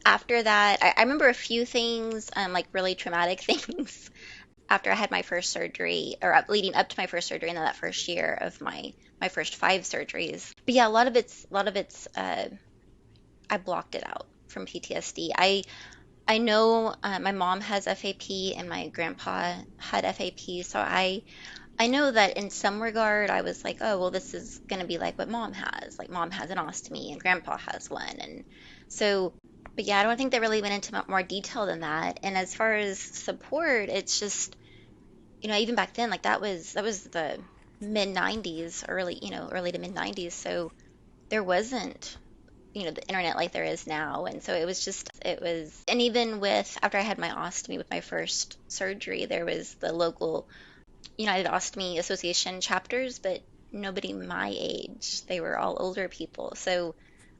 after that, I remember a few things, like really traumatic things after I had my first surgery, or leading up to my first surgery, and then that first year of my first 5 surgeries. But yeah, a lot of it's I blocked it out from PTSD. I know my mom has FAP and my grandpa had FAP, so I know that in some regard I was like, oh well, this is gonna be like what mom has. Like mom has an ostomy and grandpa has one, and so. But yeah, I don't think they really went into more detail than that. And as far as support, it's just, even back then, like that was the mid 90s, early to mid 90s. So there wasn't, the internet like there is now. And so and even with, after I had my ostomy with my first surgery, there was the local United Ostomy Association chapters, but nobody my age. They were all older people. So,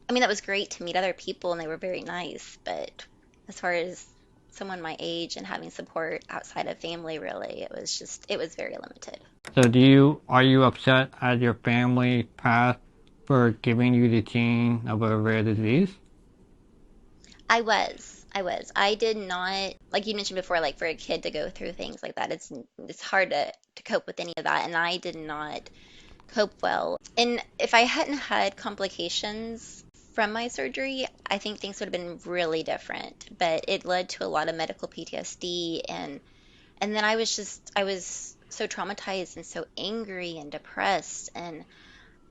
I mean, that was great to meet other people and they were very nice. But as far as someone my age and having support outside of family, really, it was very limited. So are you upset at your family past for giving you the gene of a rare disease? I was. I was. I did not, like you mentioned before, like for a kid to go through things like that, it's hard to cope with any of that. And I did not cope well. And if I hadn't had complications from my surgery, I think things would have been really different. But it led to a lot of medical PTSD, and then I was so traumatized and so angry and depressed, and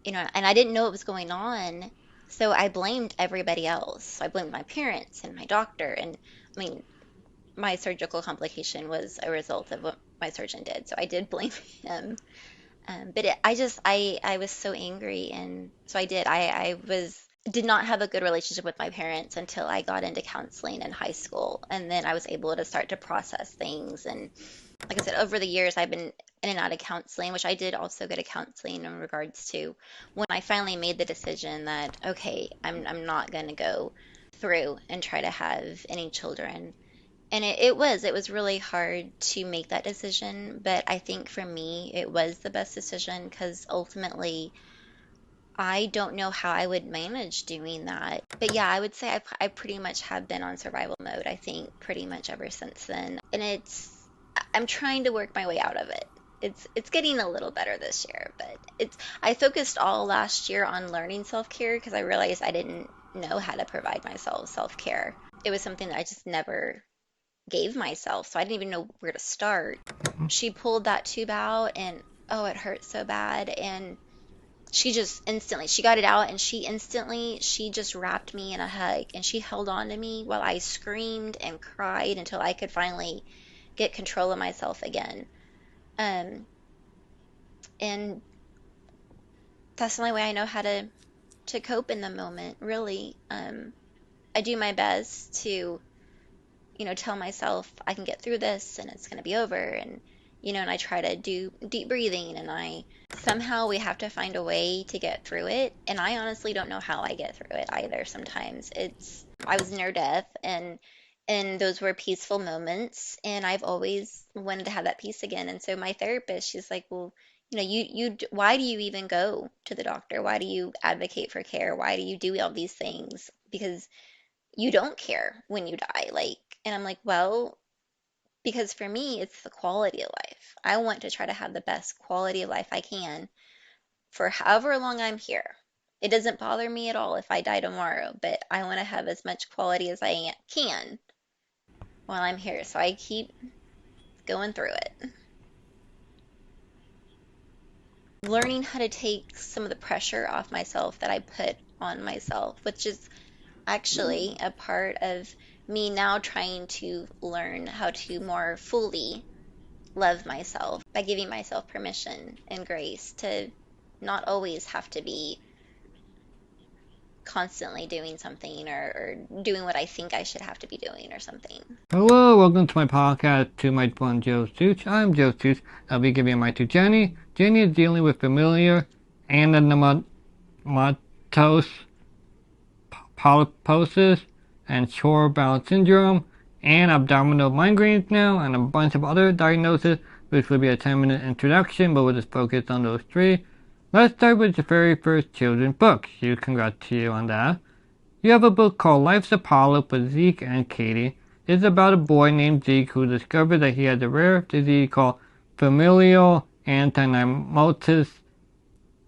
I didn't know what was going on. So I blamed everybody else. So I blamed my parents and my doctor. And I mean, my surgical complication was a result of what my surgeon did. So I did blame him. But I was so angry. And so did not have a good relationship with my parents until I got into counseling in high school. And then I was able to start to process things. And like I said, over the years, I've been in and out of counseling, which I did also go to counseling in regards to when I finally made the decision that, okay, I'm not going to go through and try to have any children. And it was really hard to make that decision, but I think for me, it was the best decision because ultimately, I don't know how I would manage doing that. But yeah, I would say I pretty much have been on survival mode, I think, pretty much ever since then. And I'm trying to work my way out of it. It's getting a little better this year, but I focused all last year on learning self-care because I realized I didn't know how to provide myself self-care. It was something that I just never gave myself, so I didn't even know where to start. She pulled that tube out and oh, it hurt so bad, and she got it out and she just wrapped me in a hug and she held on to me while I screamed and cried until I could finally get control of myself again. Um, and that's the only way I know how to cope in the moment, really. I do my best to, tell myself I can get through this and it's going to be over, and I try to do deep breathing, and somehow we have to find a way to get through it. And I honestly don't know how I get through it either. Sometimes I was near death, and those were peaceful moments, and I've always wanted to have that peace again. And so my therapist, she's like, well, why do you even go to the doctor? Why do you advocate for care? Why do you do all these things? Because you don't care when you die. And I'm like, well, because for me, it's the quality of life. I want to try to have the best quality of life I can for however long I'm here. It doesn't bother me at all if I die tomorrow, but I want to have as much quality as I can while I'm here. So I keep going through it. Learning how to take some of the pressure off myself that I put on myself, which is actually a part of me now trying to learn how to more fully love myself by giving myself permission and grace to not always have to be constantly doing something or doing what I think I should have to be doing or something. Hello, welcome to my podcast, To My One Joe Stooch. I'm Joe Stooch. I'll be giving my to Jenny. Jenny is dealing with familial adenomatous polyposis and short bowel syndrome and abdominal migraines now, and a bunch of other diagnoses, which will be a 10-minute introduction, but we'll just focus on those three. Let's start with the very first children's book. Huge congrats to you on that. You have a book called Life's a Polyp with Zeke and Katie. It's about a boy named Zeke who discovered that he has a rare disease called Familial Adenomatous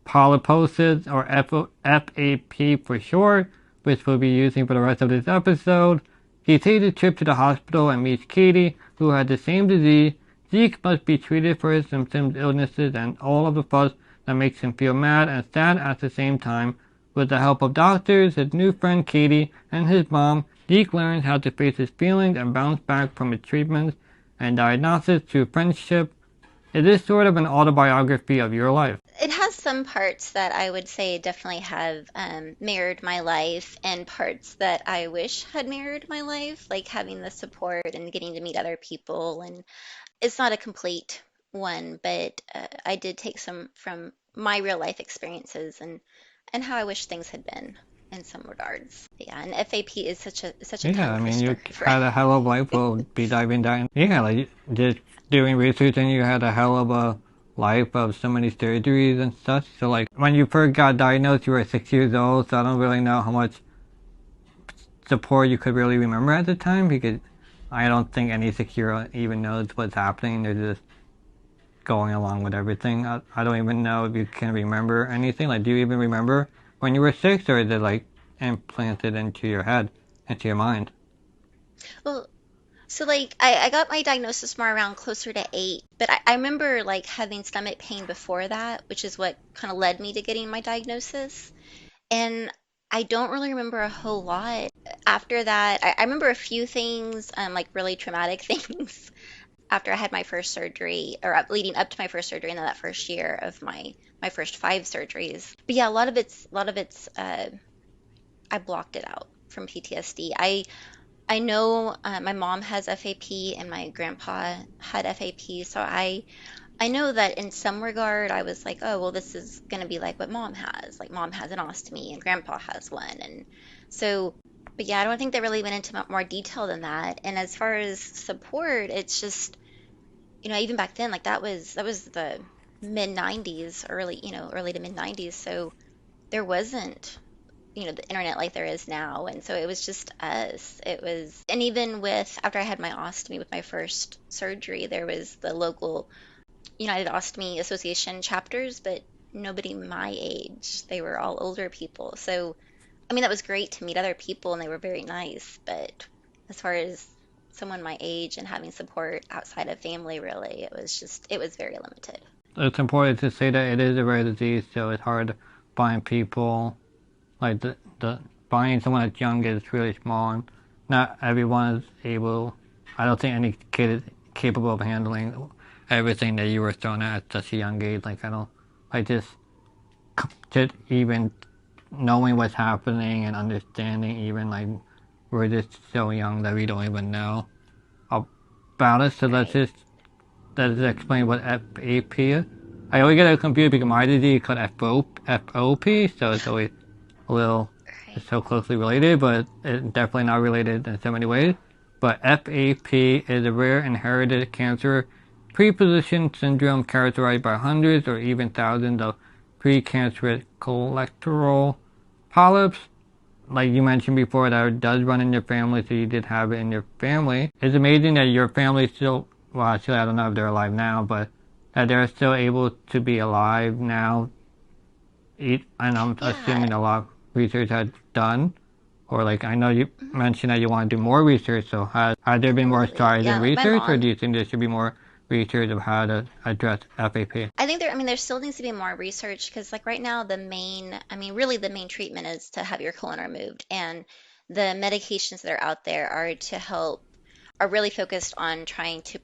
Polyposis, or FAP for short, which we'll be using for the rest of this episode. He takes a trip to the hospital and meets Katie, who had the same disease. Zeke must be treated for his symptoms, illnesses, and all of the fuss that makes him feel mad and sad at the same time. With the help of doctors, his new friend Katie, and his mom, Zeke learns how to face his feelings and bounce back from his treatments and diagnosis through friendship. It is sort of an autobiography of your life. It has some parts that I would say definitely have mirrored my life, and parts that I wish had mirrored my life, like having the support and getting to meet other people. And it's not a complete one, but I did take some from my real life experiences and how I wish things had been in some regards. Yeah, and FAP is such a Yeah, tongue I mean, you twister for had a hell of a life. We'll be diving down. Yeah, like just doing research, and you had a hell of a life of so many surgeries and such. So, like, when you first got diagnosed, you were 6 years old. So I don't really know how much support you could really remember at the time, because I don't think any 6 year old even knows what's happening. They're just going along with everything. I don't even know if you can remember anything. Like, do you even remember when you were 6, or is it like implanted into your head, into your mind? well, so like I got my diagnosis more around closer to 8, but I remember like having stomach pain before that, which is what kind of led me to getting my diagnosis. And I don't really remember a whole lot after that. I remember a few things, like really traumatic things after I had my first surgery, or leading up to my first surgery, and then that first year of my first 5 surgeries. But yeah, a lot of it's I blocked it out from PTSD. I know my mom has FAP and my grandpa had FAP, so I know that in some regard I was like, oh well, this is gonna be like what mom has. Like mom has an ostomy and grandpa has one, and so. But yeah, I don't think they really went into more detail than that. And as far as support, it's just even back then, like that was the mid 90s, early to mid 90s. So there wasn't the internet like there is now, and so it was just us. It was, and even with after I had my ostomy with my first surgery, there was the local United Ostomy Association chapters, but nobody my age. They were all older people. So I mean that was great to meet other people, and they were very nice, but as far as someone my age and having support outside of family, really, it was very limited. It's important to say that it is a rare disease, so it's hard to find people. Like, the finding someone that's young is really small, and not everyone is able. I don't think any kid is capable of handling everything that you were thrown at such a young age. Like, I don't, like, just even knowing what's happening and understanding, even like we're just so young that we don't even know about it. So Right. let's explain what FAP is. I always get confused because my disease is called FOP, so it's always a little, Right. it's so closely related, but it's definitely not related in so many ways. But FAP is a rare inherited cancer preposition syndrome characterized by hundreds or even thousands of precancerous colorectal polyps. Like you mentioned before, that it does run in your family, so you did have it in your family. It's amazing that your family still, well, actually, I don't know if they're alive now, but that they're still able to be alive now. And I'm Yeah. assuming a lot of research has done, or like I know you Mhm. mentioned that you want to do more research. So has there been more Absolutely. strides in Yeah, like my research, or do mom. you think there should be more research of how to address FAP? I think there still needs to be more research because, like, right now, really the main treatment is to have your colon removed. And the medications that are out there are really focused on trying to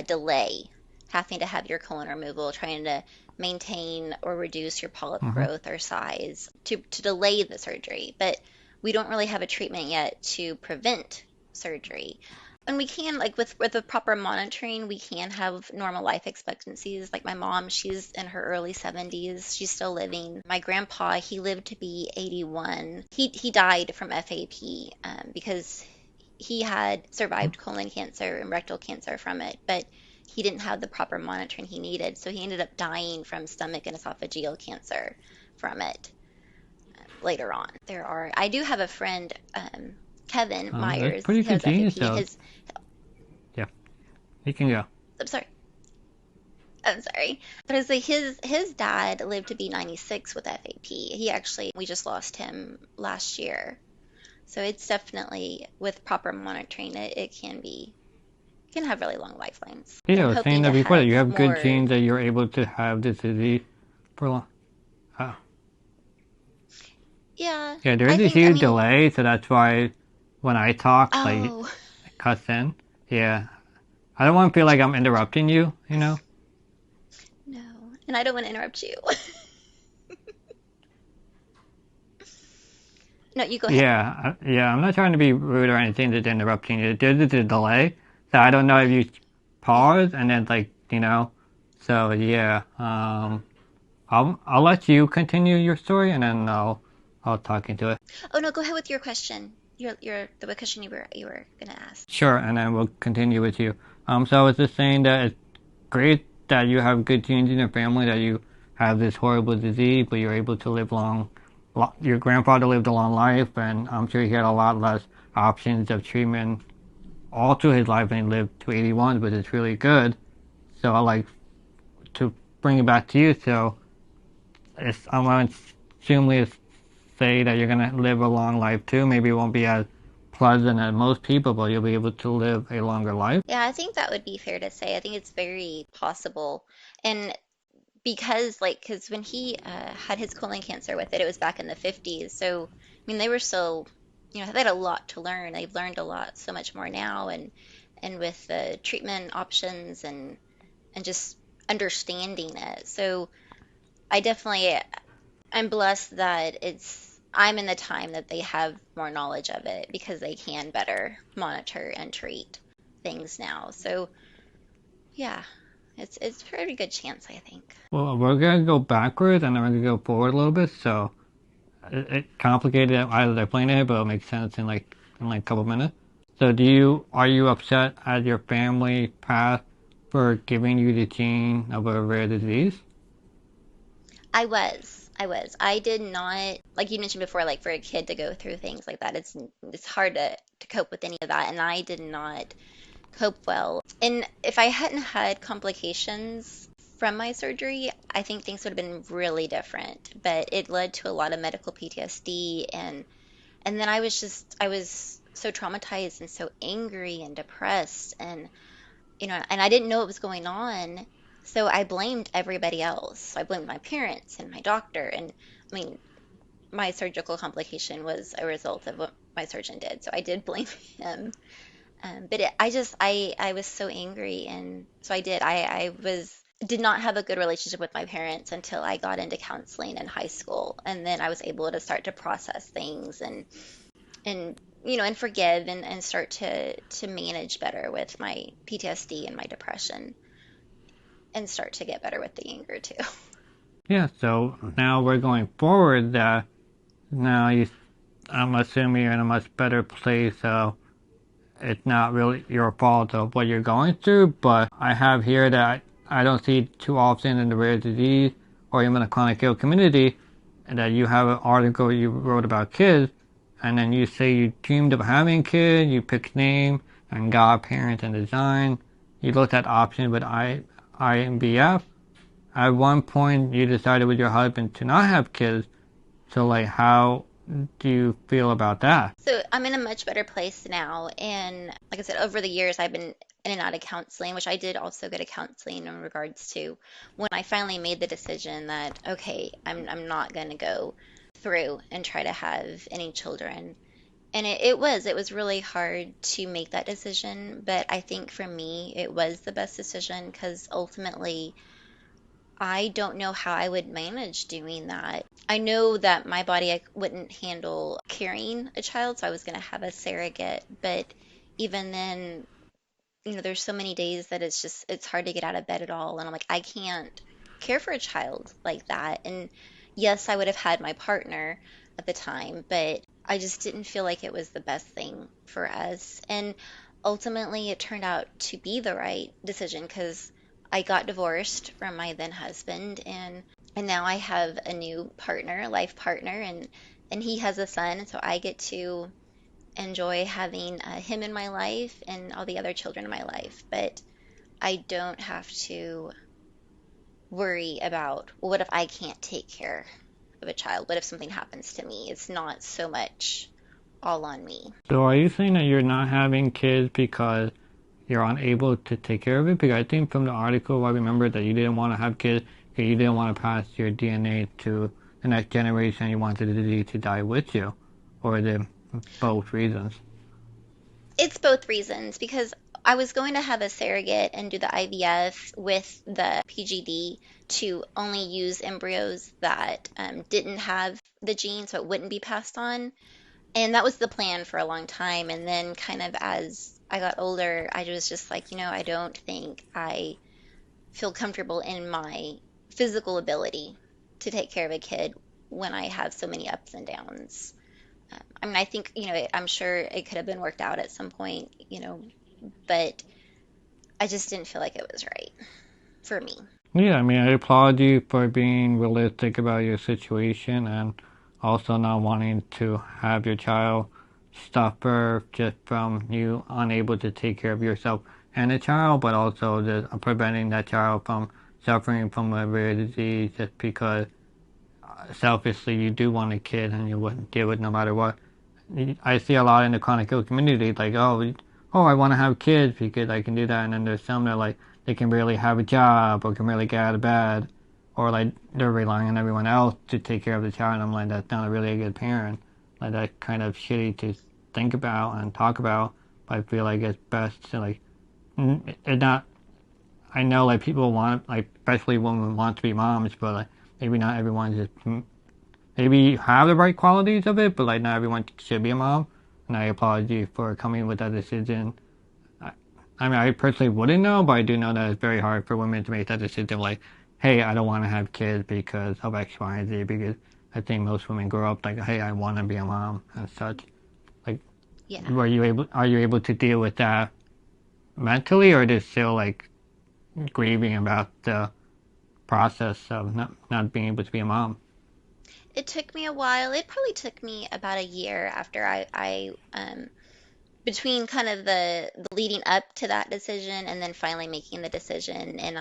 delay having to have your colon removal, trying to maintain or reduce your polyp Mm-hmm. growth or size to delay the surgery. But we don't really have a treatment yet to prevent surgery. And we can, like, with the proper monitoring, we can have normal life expectancies. Like my mom, she's in her early 70s. She's still living. My grandpa, he lived to be 81. He died from FAP because he had survived colon cancer and rectal cancer from it, but he didn't have the proper monitoring he needed. So he ended up dying from stomach and esophageal cancer from it. later on. I do have a friend, Kevin That's Myers, pretty he good has genes, FAP, and though. Yeah, you can go. I'm sorry, I'm sorry, but I was like, his dad lived to be 96 with FAP. We just lost him last year. So it's definitely, with proper monitoring, it can have really long lifelines. Yeah, I'm I was saying hoping that to before, that have you have good more. genes that you're able to have this disease for long. Uh, Yeah, yeah, there I is a think, I huge mean, delay, so that's why when I talk, like, oh, it cuts in. Yeah, I don't want to feel like I'm interrupting you, you know? no. And I don't want to interrupt you. No, you go ahead. Yeah, I'm not trying to be rude or anything to interrupting you. There's a delay, so I don't know if you Yeah. pause and then, like, you know. So yeah, I'll let you continue your story and then I'll talk into it. Oh no, go ahead with your question. The question you were gonna ask. Sure, and then we'll continue with you. So I was just saying that it's great that you have good genes in your family, that you have this horrible disease, but you're able to live long. Your grandfather lived a long life, and I'm sure he had a lot less options of treatment all through his life, and he lived to 81, which is really good. So I like to bring it back to you. So I'm going to assume say that you're going to live a long life too. Maybe it won't be as pleasant as most people, but you'll be able to live a longer life. Yeah, I think that would be fair to say. I think it's very possible. And because when he had his colon cancer with it, it was back in the 50s. So, I mean, they were still, they had a lot to learn. They've learned a lot, so much more now, and with the treatment options and just understanding it. So, I definitely, I'm blessed that I'm in the time that they have more knowledge of it because they can better monitor and treat things now. So, yeah, it's a pretty good chance, I think. Well, we're going to go backwards and then we're going to go forward a little bit. So it's complicated as I explained it, but it'll make sense in like a couple minutes. So are you upset at your family past for giving you the gene of a rare disease? I was. I was. I did not, like you mentioned before, like for a kid to go through things like that, it's hard to cope with any of that, and I did not cope well. And if I hadn't had complications from my surgery, I think things would have been really different. But it led to a lot of medical PTSD, and then I was so traumatized and so angry and depressed, and I didn't know what was going on. So I blamed everybody else. So I blamed my parents and my doctor. And I mean, my surgical complication was a result of what my surgeon did. So I did blame him. I was so angry. And so did not have a good relationship with my parents until I got into counseling in high school. And then I was able to start to process things and forgive and start to manage better with my PTSD and my depression and start to get better with the anger too. Yeah, so now we're going forward. Now I'm assuming you're in a much better place. So it's not really your fault of what you're going through, but I have here that I don't see too often in the rare disease or even the chronic ill community, and that you have an article you wrote about kids, and then you say you dreamed of having kids, you picked name and godparents and design. You looked at options with IMBF. At one point, you decided with your husband to not have kids. So, like, how do you feel about that? So I'm in a much better place now. And like I said, over the years, I've been in and out of counseling, which I did also go to counseling in regards to when I finally made the decision that, okay, I'm not going to go through and try to have any children. And it was really hard to make that decision, but I think for me it was the best decision because ultimately I don't know how I would manage doing that. I know that my body I wouldn't handle carrying a child, so I was going to have a surrogate, but even then, there's so many days that it's hard to get out of bed at all, and I'm like I can't care for a child like that. And yes, I would have had my partner at the time, but I just didn't feel like it was the best thing for us. And ultimately, it turned out to be the right decision because I got divorced from my then husband, and now I have a new partner, a life partner, and he has a son, so I get to enjoy having him in my life and all the other children in my life. But I don't have to worry about, well, what if I can't take care of a child? What if something happens to me? It's not so much all on me. So are you saying that you're not having kids because you're unable to take care of it? Because I think from the article I remember that you didn't want to have kids because you didn't want to pass your DNA to the next generation. You wanted the disease to die with you, or the both reasons. It's both reasons because I was going to have a surrogate and do the IVF with the PGD to only use embryos that didn't have the gene so it wouldn't be passed on. And that was the plan for a long time. And then, kind of as I got older, I was just like, I don't think I feel comfortable in my physical ability to take care of a kid when I have so many ups and downs. I mean, I think, I'm sure it could have been worked out at some point, but I just didn't feel like it was right for me. Yeah, I mean, I applaud you for being realistic about your situation and also not wanting to have your child suffer just from you unable to take care of yourself and the child, but also just preventing that child from suffering from a rare disease just because selfishly you do want a kid and you wouldn't do it no matter what. I see a lot in the chronic ill community, like, I want to have kids because I can do that, and then there's some that like they can barely have a job or can barely get out of bed, or like they're relying on everyone else to take care of the child. And I'm like, that's not really a good parent. Like that's kind of shitty to think about and talk about. But I feel like it's best to like, it not. I know like people want like especially women want to be moms, but like maybe not everyone just maybe have the right qualities of it, but like not everyone should be a mom. And I applaud you for coming with that decision. I, I mean, I personally wouldn't know, but I do know that it's very hard for women to make that decision. Like, hey, I don't want to have kids because of X, Y, and Z. Because I think most women grow up like, hey, I want to be a mom and such. Like, Yeah. were you able? Are you able to deal with that mentally, or just still like grieving about the process of not being able to be a mom? It took me a while. It probably took me about a year after I between kind of the leading up to that decision and then finally making the decision, and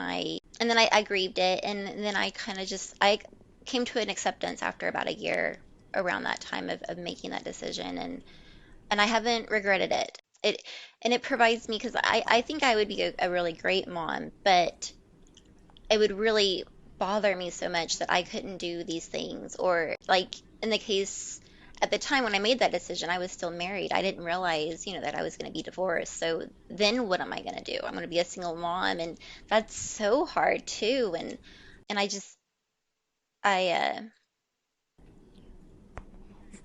then I grieved it, and then I kind of just I came to an acceptance after about a year around that time of making that decision, and I haven't regretted it. It provides me because I think I would be a really great mom, but it would really bother me so much that I couldn't do these things. Or, like, in the case at the time when I made that decision, I was still married. I didn't realize, that I was going to be divorced. So then what am I going to do? I'm going to be a single mom, and that's so hard too. And I just, I,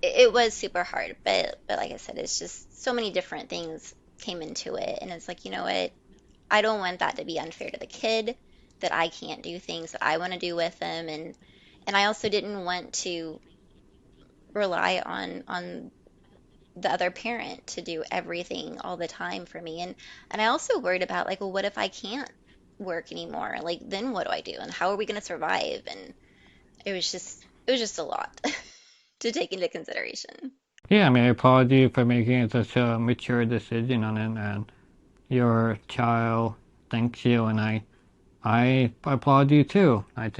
it was super hard. But like I said, it's just so many different things came into it, and it's like, you know what? I don't want that to be unfair to the kid, that I can't do things that I want to do with them, and I also didn't want to rely on the other parent to do everything all the time for me. And I also worried about, like, well, what if I can't work anymore? Like, then what do I do? And how are we going to survive? And it was just a lot to take into consideration. Yeah, I mean, I applaud you for making such a mature decision on it, and your child thanks you, and I applaud you too. I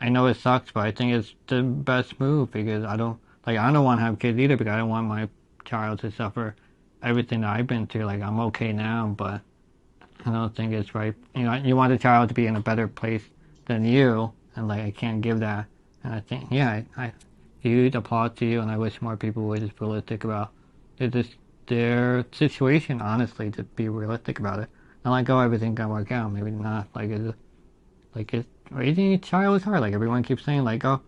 know it sucks, but I think it's the best move because I don't want to have kids either because I don't want my child to suffer everything that I've been through. Like, I'm okay now, but I don't think it's right. You want the child to be in a better place than you, and like, I can't give that. And I think, yeah, I huge applaud to you, and I wish more people would just be realistic about this, their situation, honestly, to be realistic about it. Not like, oh, everything can work out. Maybe not. Raising a child is hard. Like, everyone keeps saying, like, oh,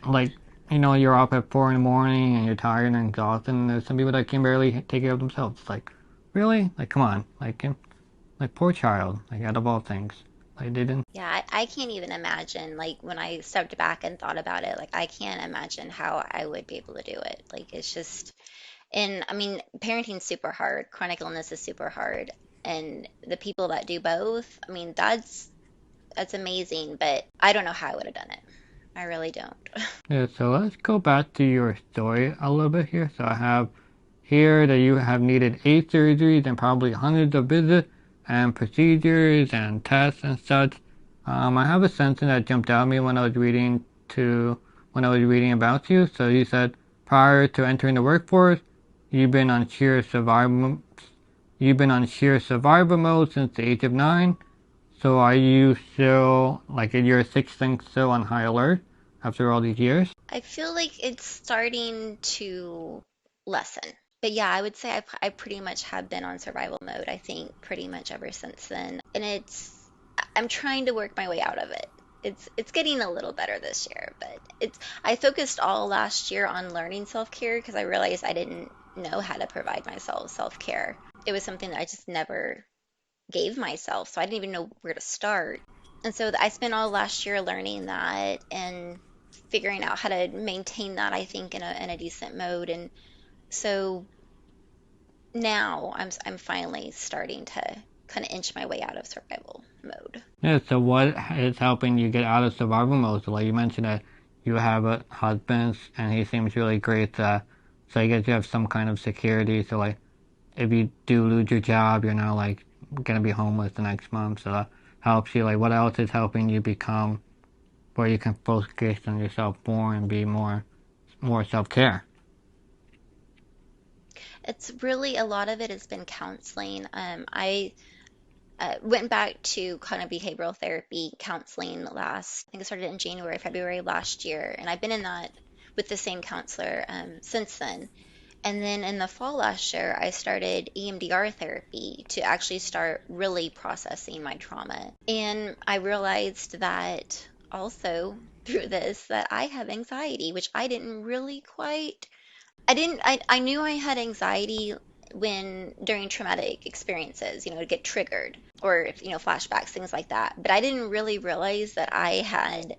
like, you're up at 4 in the morning and you're tired and exhausted, and there's some people that can barely take care of themselves. It's like, really? Like, come on. Like, poor child. Like, out of all things. Like, they didn't. Yeah, I can't even imagine, like, when I stepped back and thought about it, like, I can't imagine how I would be able to do it. Like, it's just, and I mean, parenting's super hard. Chronic illness is super hard. And the people that do both, I mean, that's amazing, but I don't know how I would have done it. I really don't. Yeah, so let's go back to your story a little bit here. So I have here that you have needed 8 surgeries and probably hundreds of visits and procedures and tests and such. I have a sentence that jumped out at me when I was reading about you. So you said prior to entering the workforce, you've been on sheer survival you've been on sheer survival mode since the age of 9. So are you still like in your sixth sense still on high alert after all these years? I feel like it's starting to lessen. But yeah, I would say I pretty much have been on survival mode, I think, pretty much ever since then. And I'm trying to work my way out of it. It's getting a little better this year, but I focused all last year on learning self-care because I realized I didn't know how to provide myself self-care. It was something that I just never gave myself, so I didn't even know where to start. And so I spent all last year learning that and figuring out how to maintain that, I think, in a decent mode. And so now I'm finally starting to kind of inch my way out of survival mode. Yeah, so what is helping you get out of survival mode? So like you mentioned that you have a husband and he seems really great. So I guess you have some kind of security. So like if you do lose your job, you're not like gonna be homeless the next month. So that helps you. Like what else is helping you become where you can focus on yourself more and be more self care? It's really a lot of it has been counseling. I went back to kind of behavioral therapy counseling I think I started in January, February last year, and I've been in that with the same counselor since then. And then in the fall last year, I started EMDR therapy to actually start really processing my trauma. And I realized that also through this that I have anxiety, which I didn't really quite I knew I had anxiety when during traumatic experiences, get triggered or if, flashbacks, things like that. But I didn't really realize that I had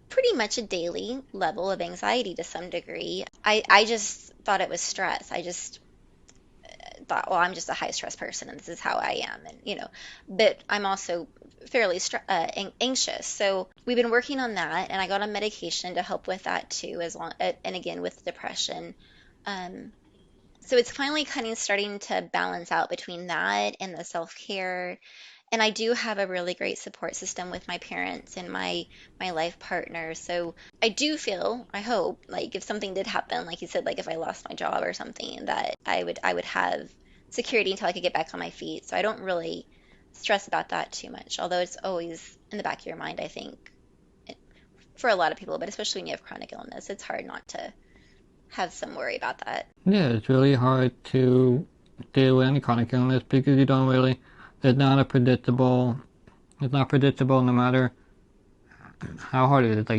pretty much a daily level of anxiety to some degree. I just thought it was stress. I just thought, well, I'm just a high stress person and this is how I am. And, but I'm also fairly anxious. So we've been working on that and I got on medication to help with that too, and again with depression. Um, so it's finally kind of starting to balance out between that and the self-care. And I do have a really great support system with my parents and my life partner. So I do feel, I hope, like if something did happen, like you said, like if I lost my job or something, that I would have security until I could get back on my feet. So I don't really stress about that too much, although it's always in the back of your mind, I think, for a lot of people, but especially when you have chronic illness, it's hard not to have some worry about that. Yeah, it's really hard to deal with any chronic illness because you don't really. It's not a predictable. It's not predictable no matter how hard it is.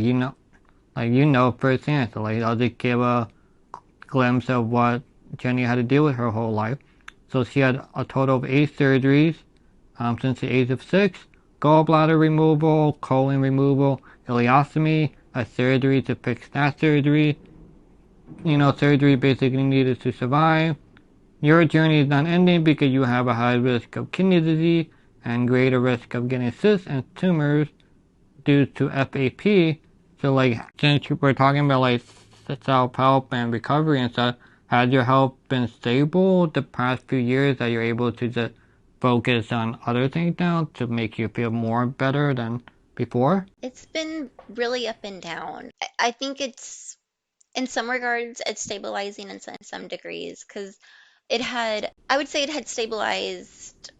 Like firsthand. So like I'll just give a glimpse of what Jenny had to deal with her whole life. So she had a total of 8 surgeries since the age of 6: gallbladder removal, colon removal, ileostomy, a surgery to fix that surgery. Surgery basically needed to survive. Your journey is not ending because you have a high risk of kidney disease and greater risk of getting cysts and tumors due to FAP. So like, since we're talking about like self-help and recovery and stuff, has your health been stable the past few years that you're able to just focus on other things now to make you feel more better than before? It's been really up and down. I think it's in some regards it's stabilizing in some degrees because I would say it had stabilized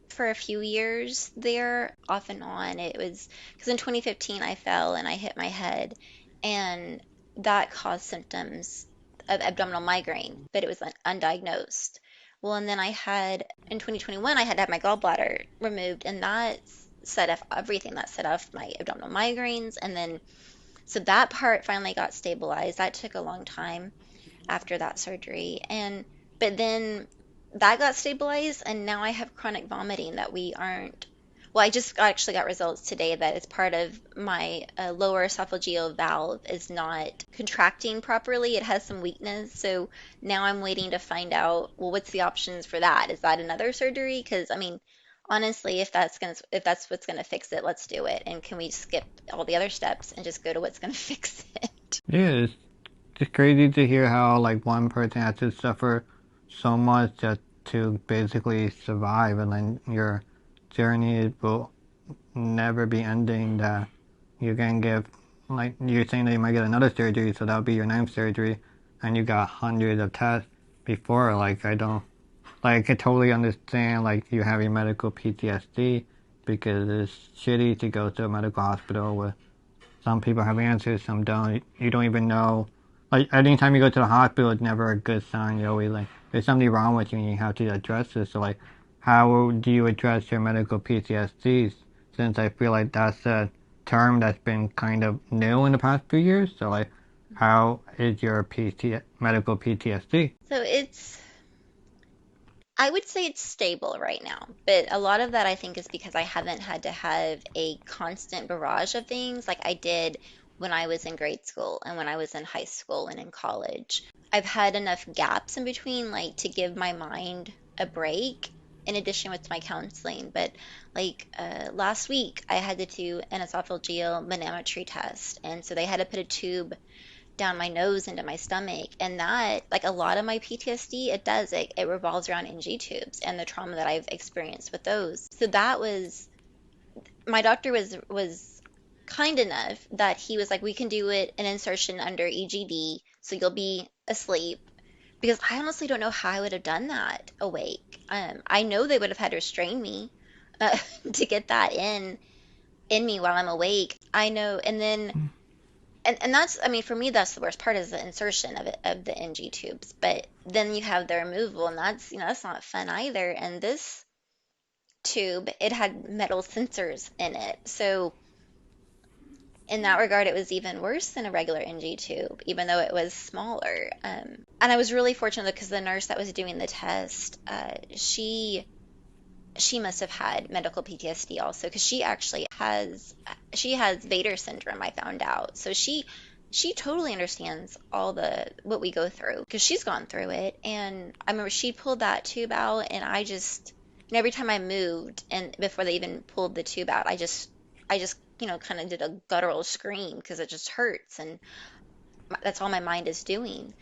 for a few years there off and on. It was because in 2015 I fell and I hit my head and that caused symptoms of abdominal migraine, but it was undiagnosed. Well, and then in 2021 I had to have my gallbladder removed and that set off everything. That set off my abdominal migraines, and then so that part finally got stabilized. That took a long time after that surgery. But then that got stabilized and now I have chronic vomiting that we aren't well, I just actually got results today that it's part of my lower esophageal valve is not contracting properly. It has some weakness. So now I'm waiting to find out, well, what's the options for that? Is that another surgery? Because, I mean, Honestly, if that's what's gonna fix it, let's do it. And can we skip all the other steps and just go to what's gonna fix it? Yeah, it's just crazy to hear how like one person has to suffer so much just to basically survive, and then your journey will never be ending. That you can give, like you're saying that you might get another surgery, so that'll be your ninth surgery, and you got hundreds of tests before. Like I don't, like I could totally understand like you having medical PTSD because it's shitty to go to a medical hospital with some people have answers, some don't. You don't even know. Like anytime you go to the hospital, it's never a good sign. You're always like, there's something wrong with you, and you have to address it. So like, how do you address your medical PTSD? Since I feel like that's a term that's been kind of new in the past few years. So like, how is your medical PTSD? So I would say it's stable right now, but a lot of that I think is because I haven't had to have a constant barrage of things like I did when I was in grade school and when I was in high school and in college. I've had enough gaps in between, like to give my mind a break in addition with my counseling. But last week, I had to do an esophageal manometry test, and so they had to put a tube down my nose into my stomach. And that, like a lot of my PTSD, it revolves around NG tubes and the trauma that I've experienced with those. So that was my doctor was kind enough that he was like, we can do it an insertion under EGD, so you'll be asleep. Because I honestly don't know how I would have done that awake. I know they would have had to restrain me to get that in me while I'm awake. I know, and then and that's, I mean, for me, that's the worst part is the insertion of it, of the NG tubes. But then you have the removal, and that's, that's not fun either. And this tube, it had metal sensors in it. So in that regard, it was even worse than a regular NG tube, even though it was smaller. And I was really fortunate because the nurse that was doing the test, she must have had medical PTSD also because she has Vader syndrome, I found out. So she totally understands all the what we go through because she's gone through it. And I remember she pulled that tube out, and and every time I moved and before they even pulled the tube out, I just kind of did a guttural scream because it just hurts, and that's all my mind is doing.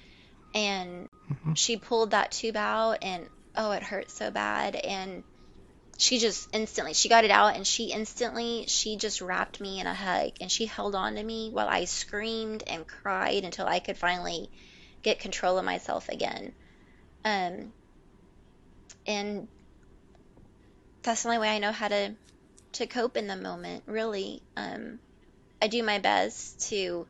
And she pulled that tube out, and oh, it hurt so bad. And she got it out, and she just wrapped me in a hug, and she held on to me while I screamed and cried until I could finally get control of myself again. Um, and that's the only way I know how to cope in the moment, really. I do my best to,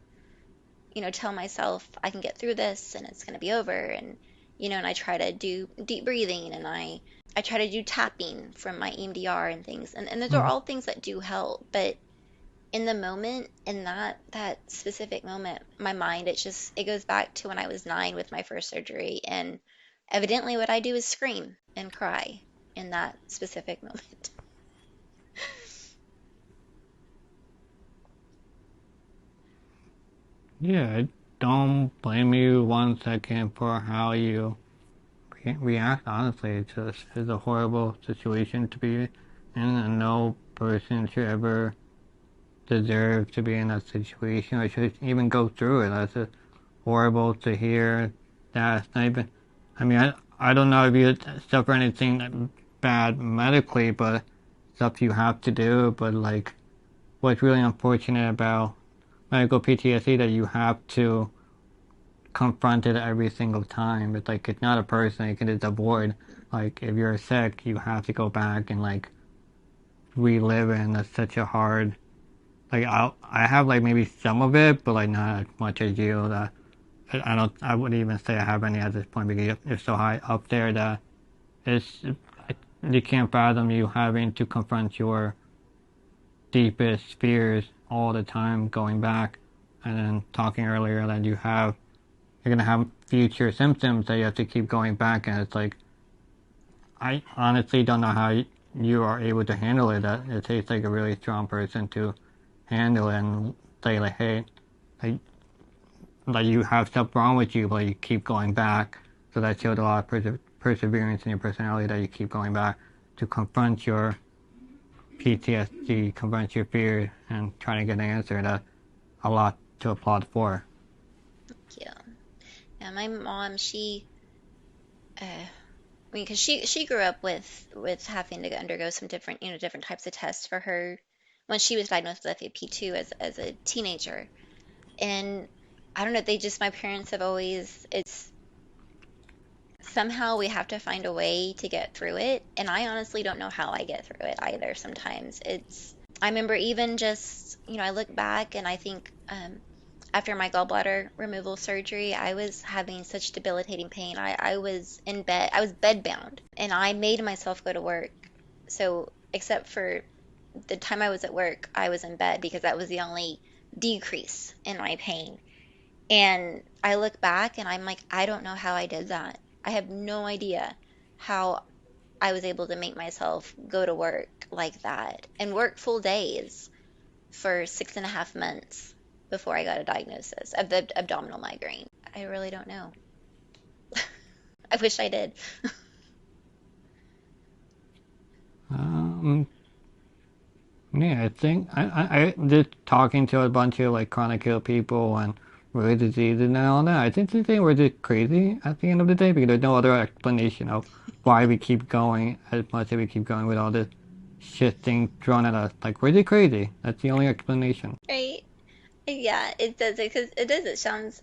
tell myself I can get through this and it's going to be over. And I try to do deep breathing, and I try to do tapping from my EMDR and things. And those are all things that do help. But in the moment, in that specific moment, my mind, it goes back to when I was 9 with my first surgery. And evidently what I do is scream and cry in that specific moment. Yeah, I don't blame you 1 second for how you react. Honestly, it's a horrible situation to be in, and no person should ever deserve to be in that situation or should even go through it. That's just horrible to hear. That's not even. I mean, I don't know if you suffer anything bad medically, but stuff you have to do. But like, what's really unfortunate about medical PTSD that you have to confront it every single time. It's like it's not a person. You can just avoid. Like if you're sick, you have to go back and like relive it, and that's such a hard. Like I have like maybe some of it, but like not as much as you. That I don't. I wouldn't even say I have any at this point because you're so high up there that it's you can't fathom you having to confront your deepest fears all the time, going back, and then talking earlier that you're gonna have future symptoms that you have to keep going back, and it's like I honestly don't know how you are able to handle it. That it takes like a really strong person to handle it and say like, hey, like, like you have stuff wrong with you, but you keep going back. So that shows a lot of perseverance in your personality that you keep going back to confront your PTSD confronts your fear and trying to get an answer. That's a lot to applaud for. Yeah. Yeah, my mom, I mean, because she grew up with having to undergo some different, different types of tests for her when she was diagnosed with FAP too as a teenager. And I don't know, my parents have always, it's somehow we have to find a way to get through it. And I honestly don't know how I get through it either sometimes. I remember even just, I look back and I think, after my gallbladder removal surgery, I was having such debilitating pain. I was in bed, I was bedbound, and I made myself go to work. So, except for the time I was at work, I was in bed because that was the only decrease in my pain. And I look back and I'm like, I don't know how I did that. I have no idea how I was able to make myself go to work like that and work full days for 6.5 months before I got a diagnosis of the abdominal migraine. I really don't know. I wish I did. Um, yeah, I think I just talking to a bunch of like chronic ill people and rare diseases and all that. I think we're just crazy at the end of the day because there's no other explanation of why we keep going as much as we keep going with all this shit thing thrown at us. Like we're just crazy. That's the only explanation. Right? Yeah, it does because it does.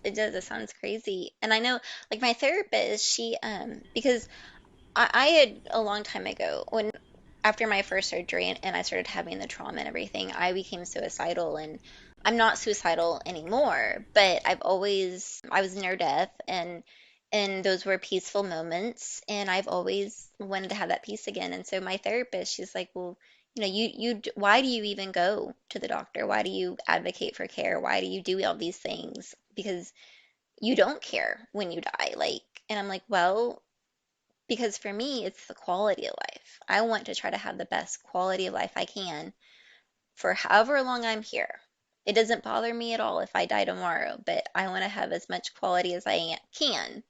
It does. It sounds crazy. And I know, like my therapist, because I had a long time ago when after my first surgery and I started having the trauma and everything, I became suicidal and I'm not suicidal anymore, but I was near death and those were peaceful moments and I've always wanted to have that peace again. And so my therapist, she's like, well, why do you even go to the doctor? Why do you advocate for care? Why do you do all these things? Because you don't care when you die. And I'm like, well, because for me, it's the quality of life. I want to try to have the best quality of life I can for however long I'm here. It doesn't bother me at all if I die tomorrow, but I want to have as much quality as I can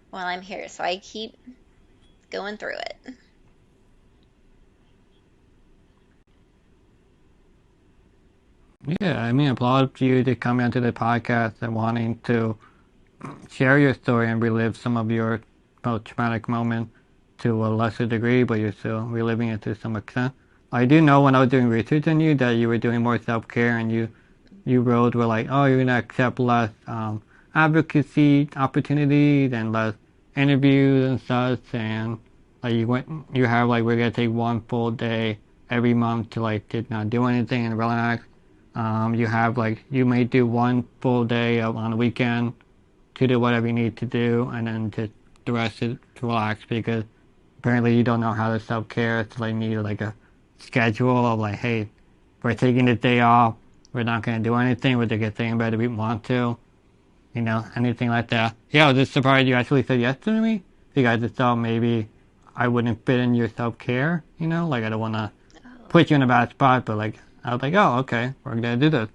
while I'm here. So I keep going through it. Yeah, I mean, applaud you to come onto the podcast and wanting to share your story and relive some of your most traumatic moments to a lesser degree, but you're still reliving it to some extent. I do know when I was doing research on you that you were doing more self care and you wrote were like, oh, you're gonna accept less advocacy opportunities and less interviews and such, and like you have like we're gonna take one full day every month to like did not do anything and relax. You have like you may do one full day on the weekend to do whatever you need to do, and then just the rest is to relax because apparently you don't know how to self care. It's like need like a schedule of like, hey, we're taking the day off. We're not gonna do anything. We're gonna stay in bed if we want to. Anything like that. Yeah, I was just surprised you actually said yes to me because I just thought maybe I wouldn't fit in your self care. Like I don't want to Oh, put you in a bad spot, but like I was like, oh, okay, we're gonna do this.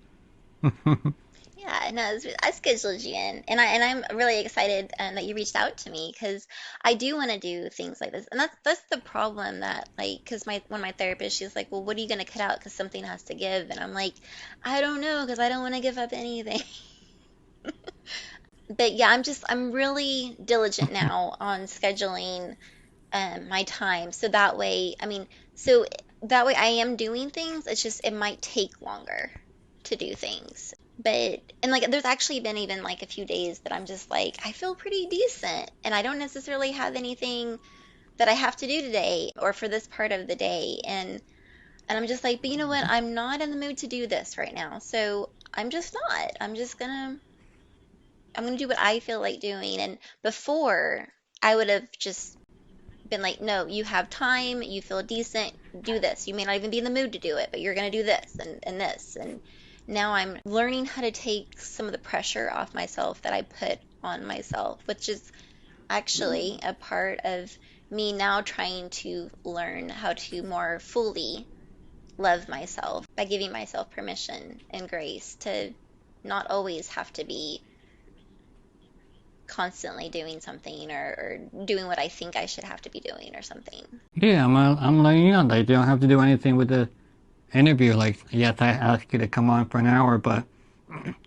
yeah, no, I scheduled you in, and I'm really excited that you reached out to me because I do want to do things like this, and that's the problem that because my therapist she's like, well, what are you gonna cut out because something has to give, and I'm like, I don't know because I don't want to give up anything. But yeah, I'm really diligent now on scheduling my time so that way, that way I am doing things. It's just it might take longer to do things. But and like there's actually been even like a few days that I'm just like I feel pretty decent and I don't necessarily have anything that I have to do today or for this part of the day and I'm just like, but you know what? I'm not in the mood to do this right now. So I'm just not. I'm gonna do what I feel like doing. And before I would have just been like, no, you have time, you feel decent, do this. You may not even be in the mood to do it, but you're going to do this and this. And now I'm learning how to take some of the pressure off myself that I put on myself, which is actually a part of me now trying to learn how to more fully love myself by giving myself permission and grace to not always have to be constantly doing something or doing what I think I should have to be doing or something. Yeah, I'm letting you know, like, you don't have to do anything with the interview. Like, yes, I asked you to come on for an hour, but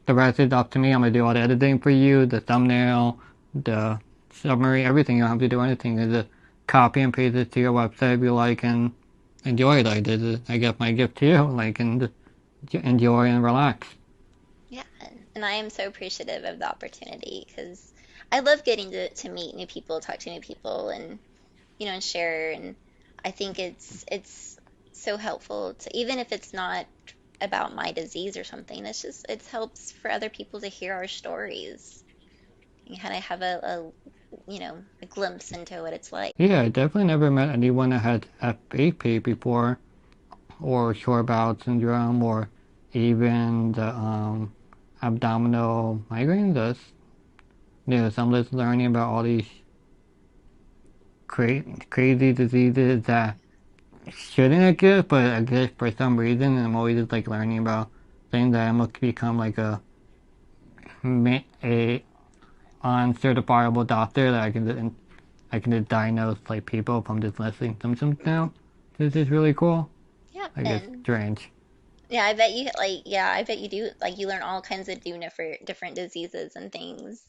the rest is up to me. I'm gonna do all the editing for you, the thumbnail, the summary, everything. You don't have to do anything. You just copy and paste it to your website if you like and enjoy it. Like, this is, I guess, my gift to you. Like, and enjoy and relax. Yeah, and I am so appreciative of the opportunity because I love getting to meet new people, talk to new people, and and share. And I think it's so helpful to even if it's not about my disease or something. It's just it helps for other people to hear our stories and kind of have a glimpse into what it's like. Yeah, I definitely never met anyone that had FAP before, or short bowel syndrome, or even the abdominal migraines. That's so I'm just learning about all these crazy diseases that shouldn't exist, but exist for some reason. And I'm always just like learning about things that I'm gonna become like a uncertifiable doctor that I can just diagnose like people from just listing symptoms now. This is really cool. Yeah, I guess and strange. yeah, I bet you I bet you do like you learn all kinds of different diseases and things.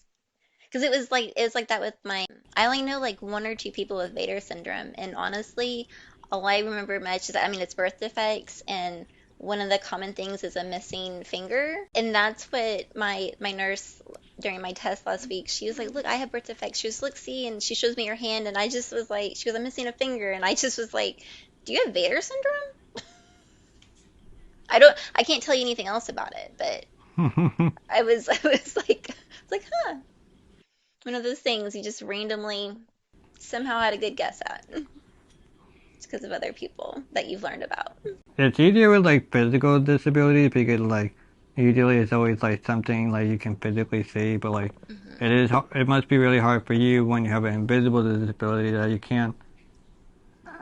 Because it was like that with my I only know like one or two people with Vader syndrome, and honestly, all I remember much is I mean it's birth defects, and one of the common things is a missing finger, and that's what my nurse during my test last week she was like, look, I have birth defects. She was look see, and she shows me her hand, and I just was like, she goes, I'm missing a finger, and I just was like, do you have Vader syndrome? I can't tell you anything else about it, but I was like, huh, one of those things you just randomly somehow had a good guess at. It's because of other people that you've learned about. It's easier with like physical disabilities because like usually it's always like something like you can physically see, but like Hmm. it must be really hard for you when you have an invisible disability that you can't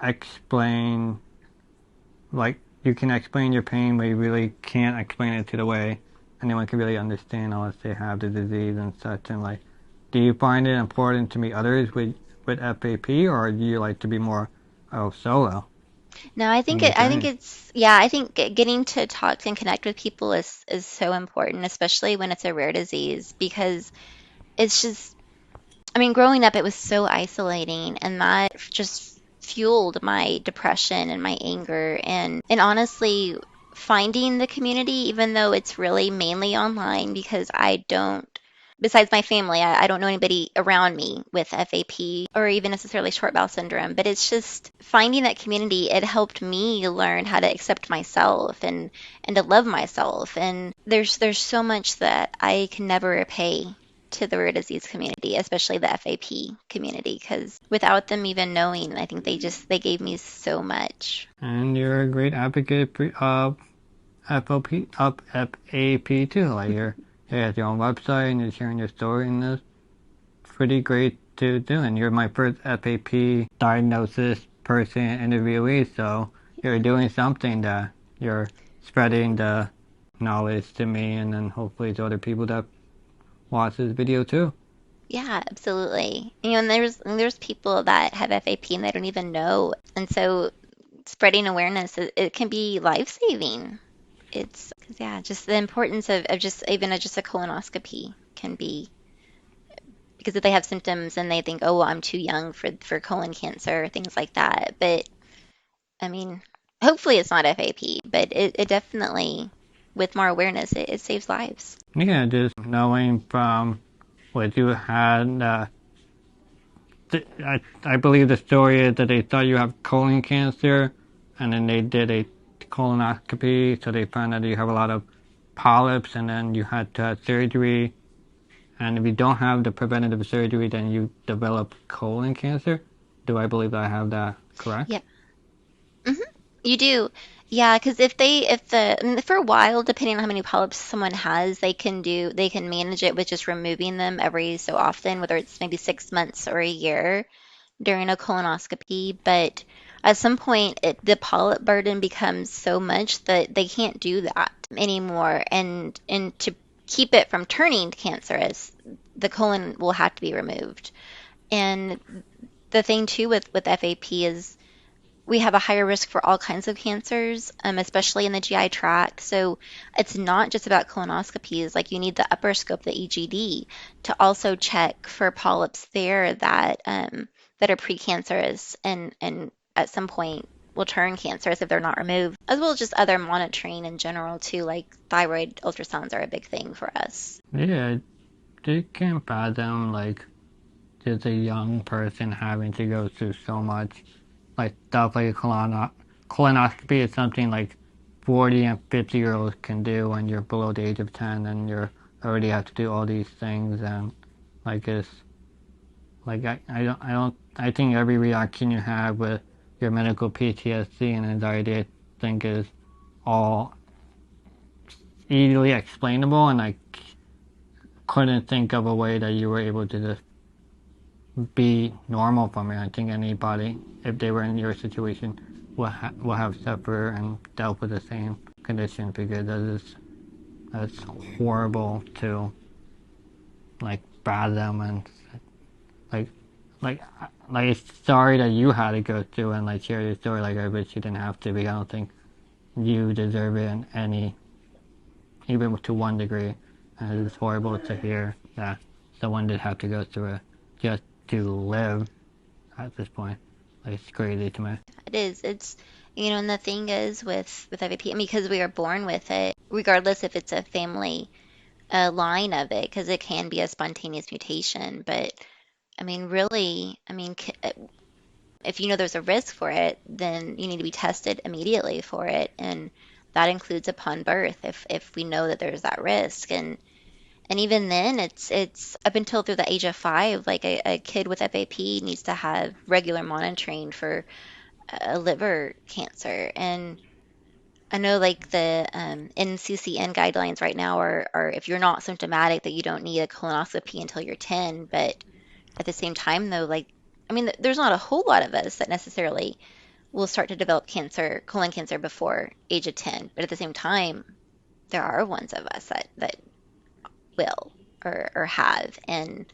explain. Like you can explain your pain, but you really can't explain it to the way anyone can really understand unless they have the disease and such. And like, do you find it important to meet others with FAP, or do you like to be more solo No, I in think your I think journey? it's yeah, I think getting to talk and connect with people is so important, especially when it's a rare disease because it's just I mean, growing up it was so isolating and that just fueled my depression and my anger and honestly finding the community even though it's really mainly online because I don't besides my family, I don't know anybody around me with FAP or even necessarily short bowel syndrome, but it's just finding that community. It helped me learn how to accept myself and to love myself. And there's so much that I can never repay to the rare disease community, especially the FAP community, because without them even knowing, I think they gave me so much. And you're a great advocate of FOP, of FAP too. Like you have your own website and you're sharing your story, and that's pretty great to do. And you're my first FAP diagnosis person interviewee, so you're doing something that you're spreading the knowledge to me, and then hopefully to other people that watch this video too. Yeah, absolutely. And there's people that have FAP and they don't even know. And so spreading awareness, it can be life-saving. It's 'cause, yeah, just the importance of just even just a colonoscopy can be because if they have symptoms and they think, oh, well, I'm too young for colon cancer, things like that. But I mean, hopefully it's not FAP, but it definitely, with more awareness, it saves lives. Yeah, just knowing from what you had. I believe the story is that they thought you have colon cancer, and then they did a colonoscopy, so they found that you have a lot of polyps, and then you had to have surgery. And if you don't have the preventative surgery, then you develop colon cancer. Do I believe that I have that correct? Yeah. Hmm. You do. Yeah, because I mean, for a while, depending on how many polyps someone has, they can manage it with just removing them every so often, whether it's maybe 6 months or a year during a colonoscopy. But at some point, the polyp burden becomes so much that they can't do that anymore. And to keep it from turning cancerous, the colon will have to be removed. And the thing too with FAP is we have a higher risk for all kinds of cancers, especially in the GI tract. So it's not just about colonoscopies. Like you need the upper scope, the EGD, to also check for polyps there that are precancerous and at some point will turn cancerous if they're not removed, as well as just other monitoring in general too. Like thyroid ultrasounds are a big thing for us. Yeah, they can't fathom like just a young person having to go through so much. Like stuff like a colonoscopy is something like 40 and 50-year-olds can do when you're below the age of 10 and you're already have to do all these things. And like it's like I think every reaction you have with your medical PTSD and anxiety, I think is all easily explainable, and I couldn't think of a way that you were able to just be normal from it. I think anybody, if they were in your situation, will have suffered and dealt with the same condition, because that's horrible to like fathom. And like like like it's sorry that you had to go through and like share your story. Like I wish you didn't have to, because I don't think you deserve it in any, even to one degree. And it's horrible to hear that someone did have to go through it just to live at this point. Like, it's crazy to me. It is. It's and the thing is with IVP, I mean, because we are born with it, regardless if it's a family line of it, because it can be a spontaneous mutation. But I mean, really, I mean, if you know there's a risk for it, then you need to be tested immediately for it, and that includes upon birth if we know that there's that risk. And even then, it's up until through the age of 5, like a kid with FAP needs to have regular monitoring for a liver cancer. And I know like the NCCN guidelines right now are if you're not symptomatic that you don't need a colonoscopy until you're 10. But at the same time, though, like, I mean, there's not a whole lot of us that necessarily will start to develop cancer, colon cancer before age of 10. But at the same time, there are ones of us that will or have. And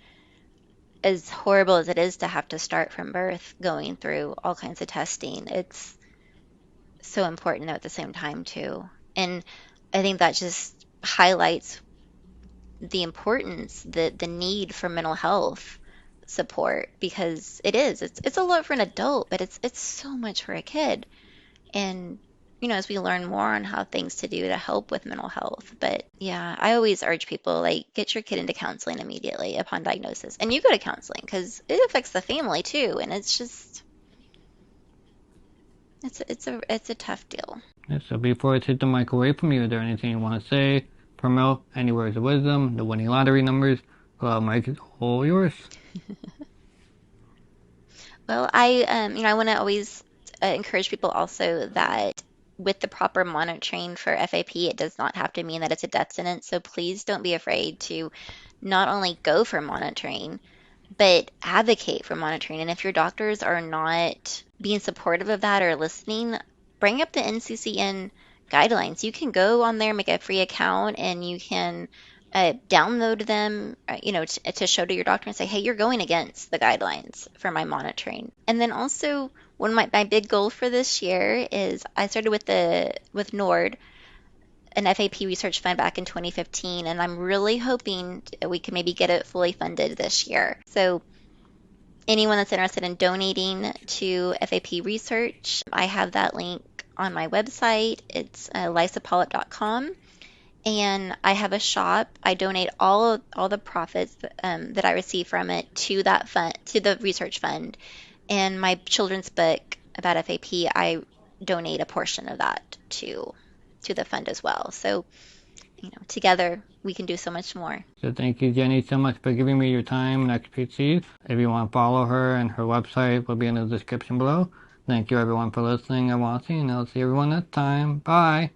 as horrible as it is to have to start from birth going through all kinds of testing, it's so important though at the same time too. And I think that just highlights the importance, the need for mental health support, because it's a lot for an adult, but it's so much for a kid. And as we learn more on how things to do to help with mental health. But yeah, I always urge people, like, get your kid into counseling immediately upon diagnosis, and you go to counseling because it affects the family too, and it's just it's a tough deal. Yeah, so before I take the mic away from you, is there anything you want to say, promote, any words of wisdom, the winning lottery numbers? Mike is all yours. Well, I want to always encourage people also that with the proper monitoring for FAP, it does not have to mean that it's a death sentence. So please don't be afraid to not only go for monitoring, but advocate for monitoring. And if your doctors are not being supportive of that or listening, bring up the NCCN guidelines. You can go on there, make a free account, and you can download them, to show to your doctor and say, hey, you're going against the guidelines for my monitoring. And then also, one of my big goal for this year is I started with NORD, an FAP research fund back in 2015, and I'm really hoping we can maybe get it fully funded this year. So anyone that's interested in donating to FAP research, I have that link on my website. It's lysapolyp.com. And I have a shop. I donate all the profits that I receive from it to that fund, to the research fund. And my children's book about FAP, I donate a portion of that to the fund as well. So, together we can do so much more. So thank you, Jenny, so much for giving me your time and expertise. If you want to follow her, and her website will be in the description below. Thank you, everyone, for listening and watching, and I'll see everyone next time. Bye!